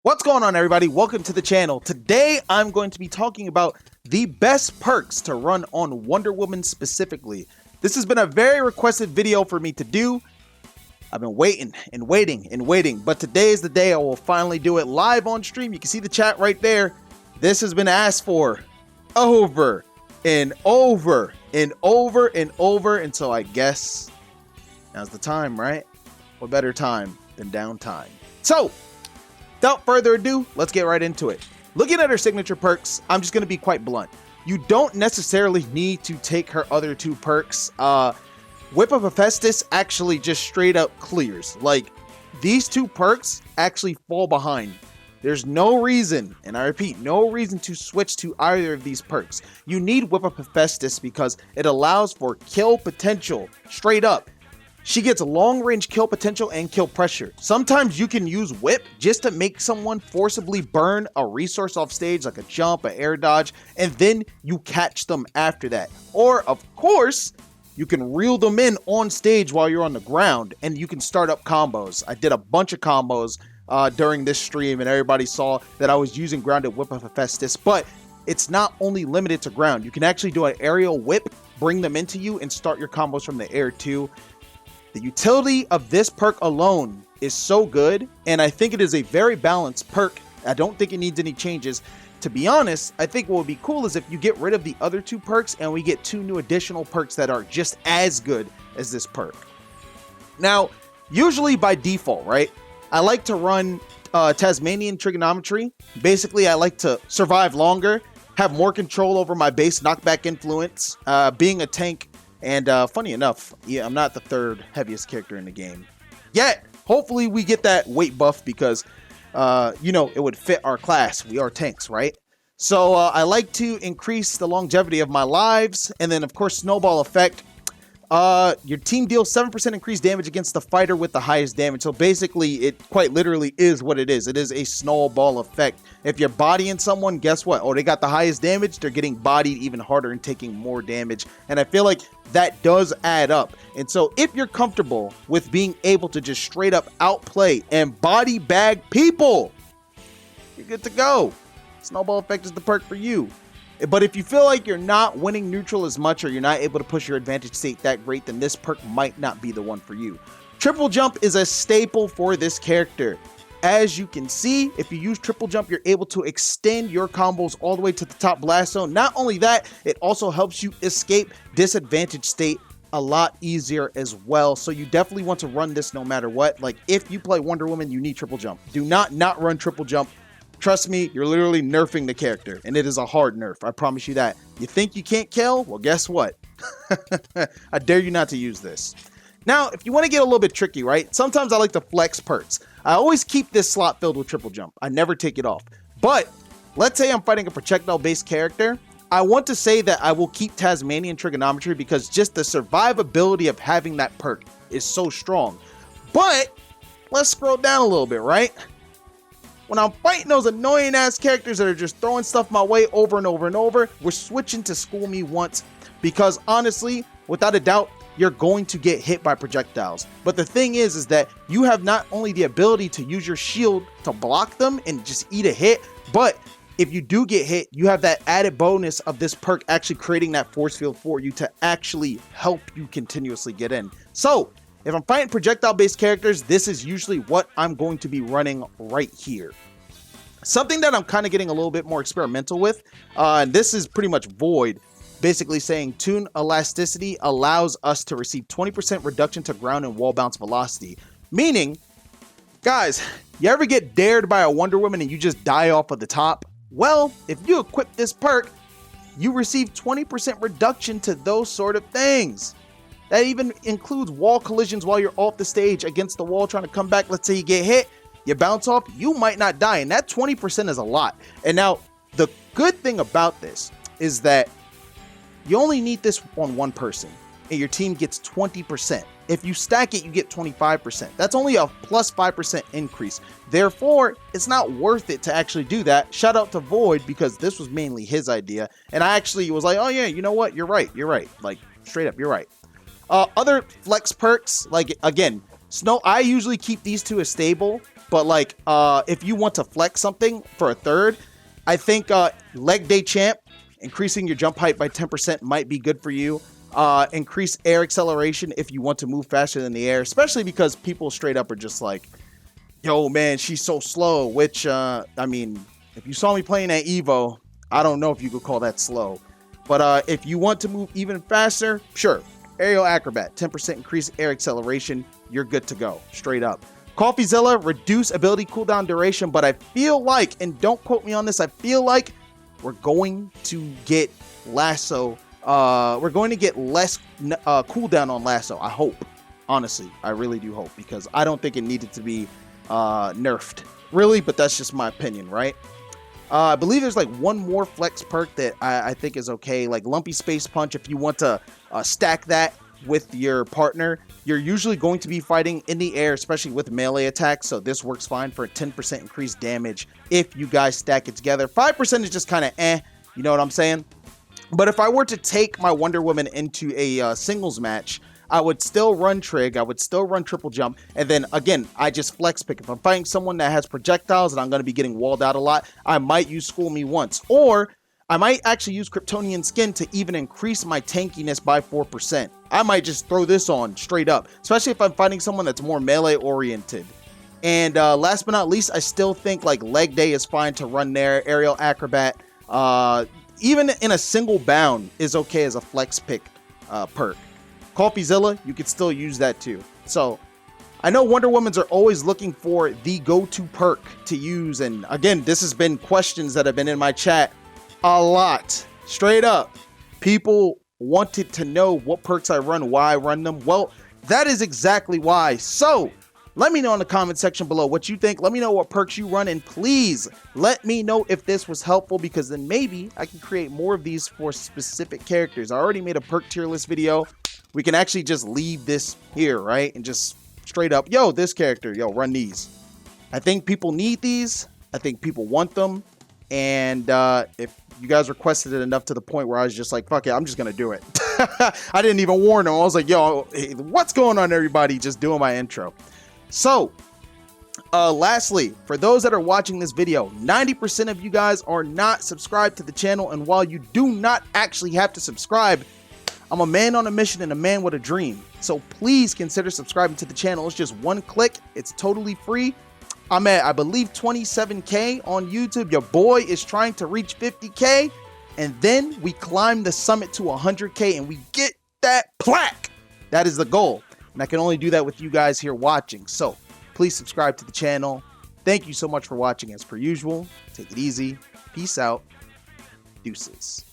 What's going on, everybody? Welcome to the channel. Today I'm going to be talking about the best perks to run on Wonder Woman specifically. This has been a very requested video for me to do. I've been waiting and waiting and waiting, but today is the day I will finally do it live on stream. You can see the chat right there. This has been asked for over and over and over and over, and so I guess now's the time, right? What better time than downtime? So without further ado, let's get right into it. Looking at her signature perks, I'm just going to be quite blunt. You don't necessarily need to take her other two perks. Whip of Hephaestus actually just straight up clears. Like, these two perks actually fall behind. There's no reason, and I repeat, no reason to switch to either of these perks. You need Whip of Hephaestus because it allows for kill potential, straight up. She gets long range kill potential and kill pressure. Sometimes you can use Whip just to make someone forcibly burn a resource off stage, like a jump, an air dodge, and then you catch them after that. Or, of course, you can reel them in on stage while you're on the ground, and you can start up combos. I did a bunch of combos during this stream, and everybody saw that I was using grounded Whip of Hephaestus, but it's not only limited to ground. You can actually do an aerial whip, bring them into you, and start your combos from the air too. The utility of this perk alone is so good, and I think it is a very balanced perk. I don't think it needs any changes. To be honest, I think what would be cool is if you get rid of the other two perks and we get two new additional perks that are just as good as this perk. Now, usually by default, right, I like to run Tasmanian Trigonometry. Basically, I like to survive longer, have more control over my base knockback influence, being a tank. And funny enough, yeah, I'm not the third heaviest character in the game yet. Hopefully we get that weight buff because, you know, it would fit our class. We are tanks, right? So I like to increase the longevity of my lives. And then, of course, snowball effect. Your team deals 7% increased damage against the fighter with the highest damage. So basically, it quite literally is what it is. It is a snowball effect. If you're bodying someone, guess what? Oh, they got the highest damage. They're getting bodied even harder and taking more damage. And I feel like that does add up. And so if you're comfortable with being able to just straight up outplay and body bag people, you're good to go. Snowball effect is the perk for you. But if you feel like you're not winning neutral as much or you're not able to push your advantage state that great, then this perk might not be the one for you. Triple jump is a staple for this character. As you can see, if you use triple jump, you're able to extend your combos all the way to the top blast zone. Not only that, it also helps you escape disadvantage state a lot easier as well. So you definitely want to run this no matter what. Like, if you play Wonder Woman, you need triple jump. Do not run triple jump. Trust me, you're literally nerfing the character, and it is a hard nerf. I promise you that. You think you can't kill? Well, guess what? I dare you not to use this. Now, if you want to get a little bit tricky, right? Sometimes I like to flex perks. I always keep this slot filled with triple jump. I never take it off. But let's say I'm fighting a projectile-based character. I want to say that I will keep Tasmanian Trigonometry because just the survivability of having that perk is so strong. But let's scroll down a little bit, right? When I'm fighting those annoying ass characters that are just throwing stuff my way over and over and over, we're switching to School Me Once because honestly, without a doubt, you're going to get hit by projectiles. But the thing is that you have not only the ability to use your shield to block them and just eat a hit, but if you do get hit, you have that added bonus of this perk actually creating that force field for you to actually help you continuously get in. So if I'm fighting projectile-based characters, this is usually what I'm going to be running right here. Something that I'm kind of getting a little bit more experimental with, and this is pretty much Void, basically saying Tune Elasticity allows us to receive 20% reduction to ground and wall bounce velocity. Meaning, guys, you ever get dared by a Wonder Woman and you just die off of the top? Well, if you equip this perk, you receive 20% reduction to those sort of things. That even includes wall collisions while you're off the stage against the wall trying to come back. Let's say you get hit, you bounce off, you might not die. And that 20% is a lot. And now, the good thing about this is that you only need this on one person and your team gets 20%. If you stack it, you get 25%. That's only a plus 5% increase. Therefore, it's not worth it to actually do that. Shout out to Void because this was mainly his idea. And I actually was like, oh yeah, you know what? You're right. Like, straight up, you're right. Other flex perks, like, again, I usually keep these two as stable. But like, if you want to flex something for a third, I think leg day champ, increasing your jump height by 10% might be good for you. Increase air acceleration if you want to move faster than the air, especially because people straight up are just like, yo, man, she's so slow. Which, I mean, if you saw me playing at Evo, I don't know if you could call that slow. But if you want to move even faster, sure. Aerial Acrobat, 10% increase air acceleration. You're good to go, straight up. CoffeeZilla, reduce ability cooldown duration, but I feel like, and don't quote me on this, I feel like we're going to get Lasso. We're going to get less cooldown on Lasso. I hope. Honestly, I really do hope, because I don't think it needed to be nerfed. Really, but that's just my opinion, right? I believe there's like one more flex perk that I think is okay, like Lumpy Space Punch. If you want to stack that with your partner, you're usually going to be fighting in the air, especially with melee attacks, so this works fine for a 10% increased damage if you guys stack it together. 5% is just kind of you know what I'm saying? But if I were to take my Wonder Woman into a singles match, I would still run Trig, I would still run Triple Jump, and then again, I just flex pick. If I'm fighting someone that has projectiles and I'm going to be getting walled out a lot, I might use School Me Once, or I might actually use Kryptonian Skin to even increase my tankiness by 4%. I might just throw this on straight up, especially if I'm fighting someone that's more melee oriented. And last but not least, I still think like Leg Day is fine to run there. Aerial Acrobat, even in a single bound, is okay as a flex pick perk. CoffeeZilla, you could still use that too. So I know Wonder Womans are always looking for the go-to perk to use, and again, this has been questions that have been in my chat a lot. Straight up, people wanted to know what perks I run, why I run them. Well, that is exactly why. So let me know in the comment section below what you think. Let me know what perks you run, and please let me know if this was helpful, because then maybe I can create more of these for specific characters. I already made a perk tier list video. We can actually just leave this here, right? And just straight up, yo, this character, yo, run these. I think people need these. I think people want them. And if you guys requested it enough to the point where I was just like, fuck it, I'm just going to do it. I didn't even warn them. I was like, yo, hey, what's going on, everybody? Just doing my intro. So, lastly, for those that are watching this video, 90% of you guys are not subscribed to the channel. And while you do not actually have to subscribe, I'm a man on a mission and a man with a dream. So please consider subscribing to the channel. It's just one click. It's totally free. I'm at, I believe, 27K on YouTube. Your boy is trying to reach 50K. And then we climb the summit to 100K and we get that plaque. That is the goal. And I can only do that with you guys here watching. So please subscribe to the channel. Thank you so much for watching as per usual. Take it easy. Peace out. Deuces.